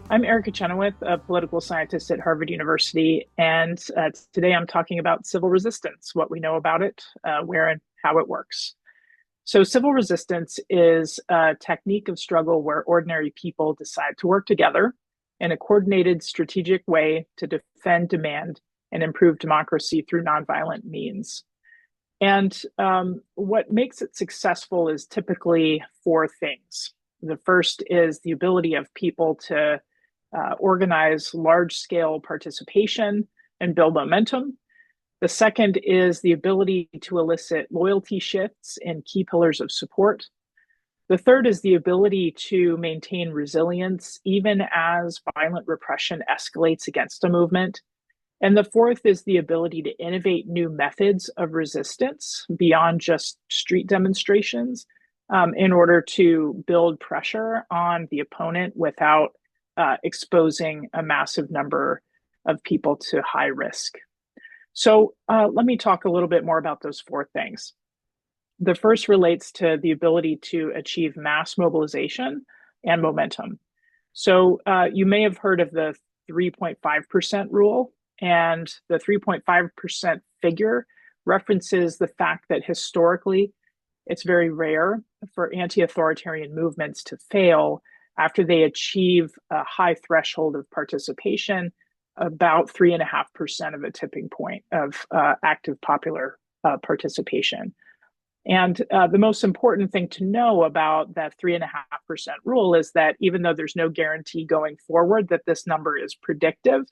I'm Erica Chenoweth, a political scientist at Harvard University, and today I'm talking about civil resistance, what we know about it, where and how it works. So, civil resistance is a technique of struggle where ordinary people decide to work together in a coordinated, strategic way to defend, demand, and improve democracy through nonviolent means. And what makes it successful is typically four things. The first is the ability of people to organize large scale participation and build momentum. The second is the ability to elicit loyalty shifts in key pillars of support. The third is the ability to maintain resilience even as violent repression escalates against a movement. And the fourth is the ability to innovate new methods of resistance beyond just street demonstrations in order to build pressure on the opponent without exposing a massive number of people to high risk. So let me talk a little bit more about those four things. The first relates to the ability to achieve mass mobilization and momentum. So you may have heard of the 3.5% rule, and the 3.5% figure references the fact that historically it's very rare for anti authoritarian movements to fail after they achieve a high threshold of participation, about 3.5% of a tipping point of active popular participation. And the most important thing to know about that 3.5% rule is that even though there's no guarantee going forward that this number is predictive,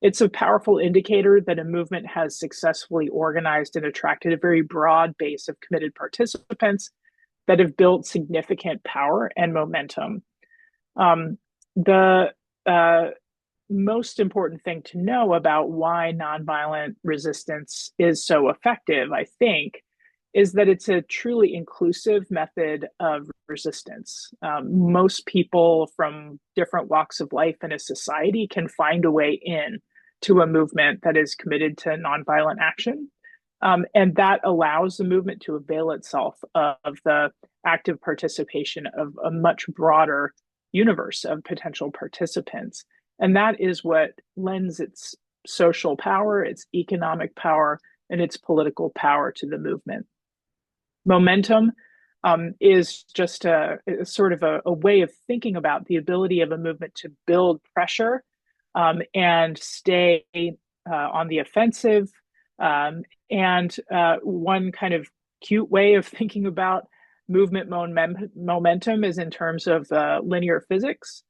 it's a powerful indicator that a movement has successfully organized and attracted a very broad base of committed participants that have built significant power and momentum. The most important thing to know about why nonviolent resistance is so effective, I think, is that it's a truly inclusive method of resistance. Most people from different walks of life in a society can find a way in to a movement that is committed to nonviolent action. And that allows the movement to avail itself of the active participation of a much broader universe of potential participants. And that is what lends its social power, its economic power, and its political power to the movement. Momentum is just a sort of a way of thinking about the ability of a movement to build pressure and stay on the offensive. And one kind of cute way of thinking about movement momentum is in terms of linear physics.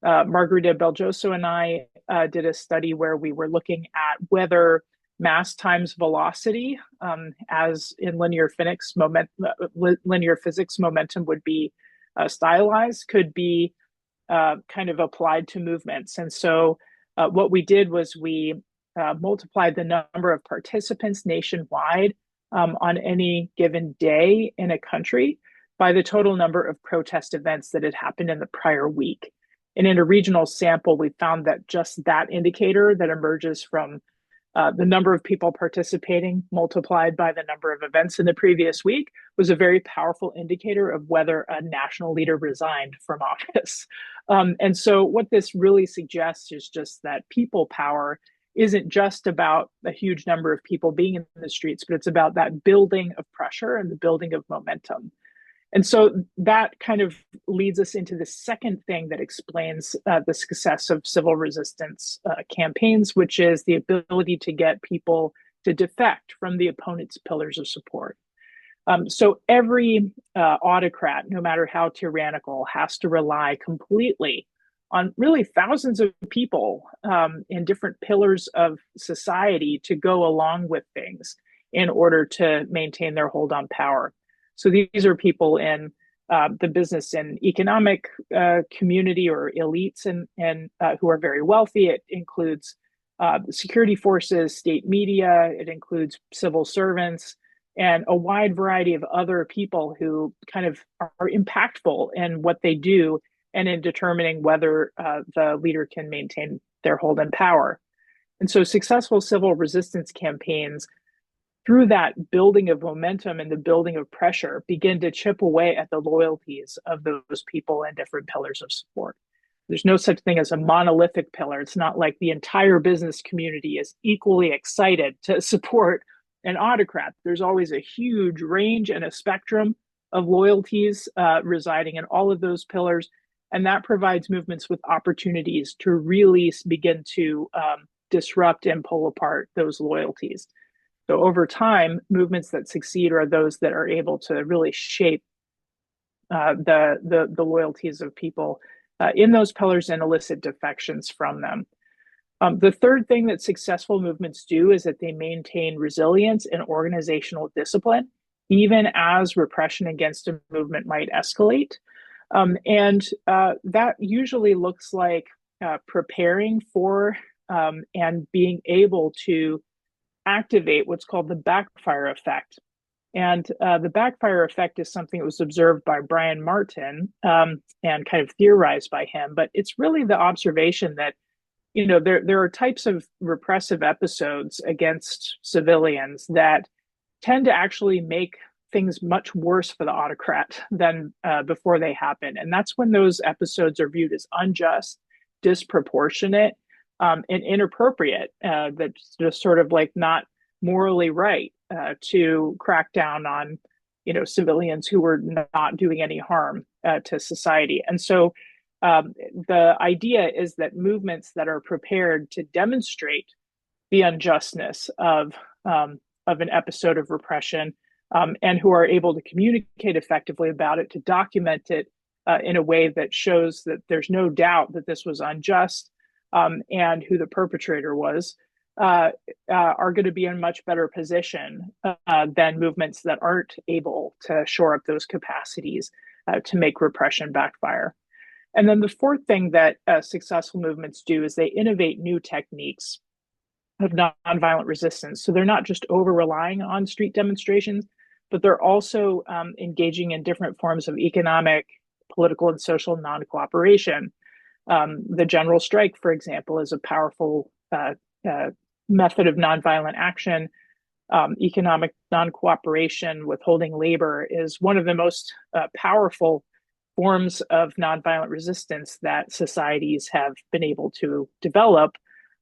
Margarita Beljoso and I did a study where we were looking at whether mass times velocity, as in linear physics, momentum would be stylized, could be kind of applied to movements. And so what we did was we multiplied the number of participants nationwide on any given day in a country by the total number of protest events that had happened in the prior week. And in a regional sample, we found that just that indicator that emerges from the number of people participating multiplied by the number of events in the previous week was a very powerful indicator of whether a national leader resigned from office. And so what this really suggests is just that people power isn't just about a huge number of people being in the streets, but it's about that building of pressure and the building of momentum. And so that kind of leads us into the second thing that explains the success of civil resistance campaigns, which is the ability to get people to defect from the opponent's pillars of support. So every autocrat, no matter how tyrannical, has to rely completely on really thousands of people in different pillars of society to go along with things in order to maintain their hold on power. So these are people in the business and economic community or elites and who are very wealthy. It includes security forces, state media. It includes civil servants and a wide variety of other people who kind of are impactful in what they do and in determining whether the leader can maintain their hold in power. And so successful civil resistance campaigns, through that building of momentum and the building of pressure, begin to chip away at the loyalties of those people and different pillars of support. there's no such thing as a monolithic pillar. It's not like the entire business community is equally excited to support an autocrat. There's always a huge range and a spectrum of loyalties residing in all of those pillars. And that provides movements with opportunities to really begin to disrupt and pull apart those loyalties. So over time, movements that succeed are those that are able to really shape the loyalties of people in those pillars and elicit defections from them. The third thing that successful movements do is that they maintain resilience and organizational discipline, even as repression against a movement might escalate. And that usually looks like preparing for and being able to activate what's called the backfire effect. And the backfire effect is something that was observed by Brian Martin and kind of theorized by him. But it's really the observation that, you know, there are types of repressive episodes against civilians that tend to actually make things much worse for the autocrat than before they happen. And that's when those episodes are viewed as unjust, disproportionate, and inappropriate, that's just sort of like not morally right to crack down on, you know, civilians who were not doing any harm to society. And so the idea is that movements that are prepared to demonstrate the unjustness of an episode of repression and who are able to communicate effectively about it, to document it in a way that shows that there's no doubt that this was unjust and who the perpetrator was, are going to be in much better position than movements that aren't able to shore up those capacities to make repression backfire. And then the fourth thing that successful movements do is they innovate new techniques of nonviolent resistance. So they're not just over relying on street demonstrations, but they're also engaging in different forms of economic, political, and social non-cooperation. The general strike, for example, is a powerful method of nonviolent action. Economic non-cooperation, withholding labor, is one of the most powerful forms of nonviolent resistance that societies have been able to develop.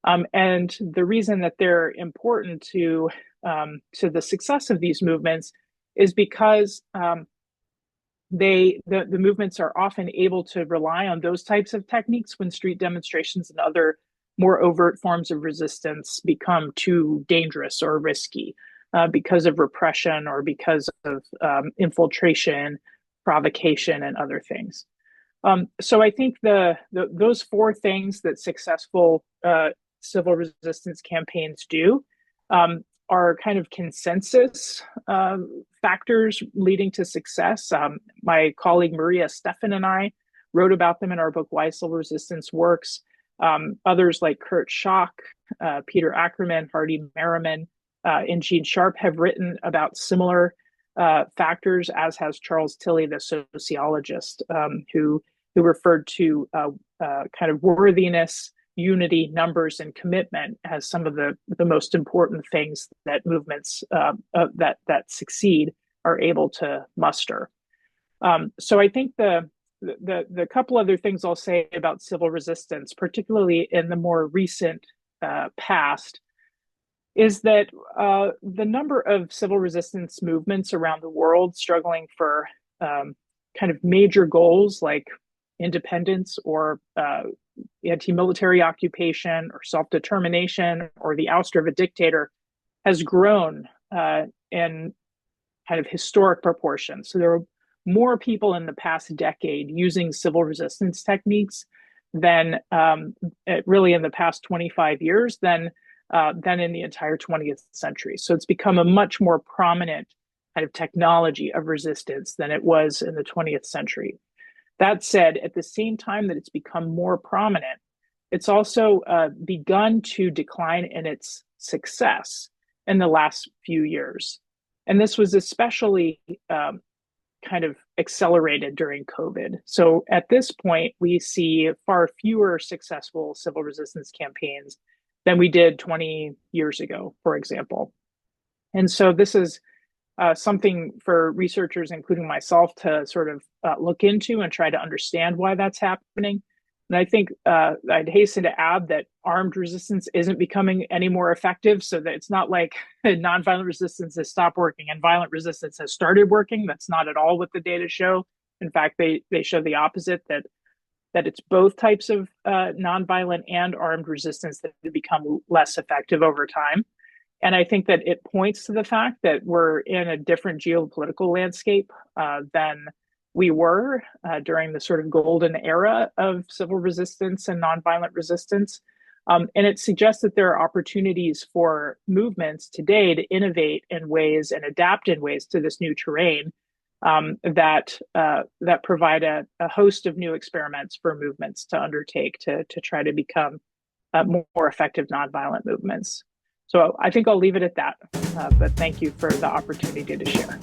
And the reason that they're important to the success of these movements is because the movements are often able to rely on those types of techniques when street demonstrations and other more overt forms of resistance become too dangerous or risky because of repression or because of infiltration, provocation, and other things. So I think those four things that successful civil resistance campaigns do are kind of consensus factors leading to success. My colleague Maria Steffen and I wrote about them in our book Why Civil Resistance Works. Others like Kurt Schock, Peter Ackerman, Hardy Merriman, and Gene Sharp have written about similar factors, as has Charles Tilley, the sociologist, who referred to kind of worthiness, unity, numbers, and commitment as some of the most important things that movements that succeed are able to muster. So I think the couple other things I'll say about civil resistance, particularly in the more recent past, is that the number of civil resistance movements around the world struggling for kind of major goals like independence or anti-military occupation or self-determination or the ouster of a dictator has grown in kind of historic proportions. So there are more people in the past decade using civil resistance techniques than really in the past 25 years than in the entire 20th century. So it's become a much more prominent kind of technology of resistance than it was in the 20th century. That said, at the same time that it's become more prominent, it's also begun to decline in its success in the last few years. And this was especially kind of accelerated during COVID. So at this point, we see far fewer successful civil resistance campaigns than we did 20 years ago, for example. And so this is something for researchers, including myself, to sort of look into and try to understand why that's happening. And I think I'd hasten to add that armed resistance isn't becoming any more effective, so that it's not like nonviolent resistance has stopped working and violent resistance has started working. That's not at all what the data show. In fact, they show the opposite, that it's both types of nonviolent and armed resistance that have become less effective over time. And I think that it points to the fact that we're in a different geopolitical landscape than we were during the sort of golden era of civil resistance and nonviolent resistance. And it suggests that there are opportunities for movements today to innovate in ways and adapt in ways to this new terrain that provide a host of new experiments for movements to undertake to try to become more effective nonviolent movements. So I think I'll leave it at that. But thank you for the opportunity to share.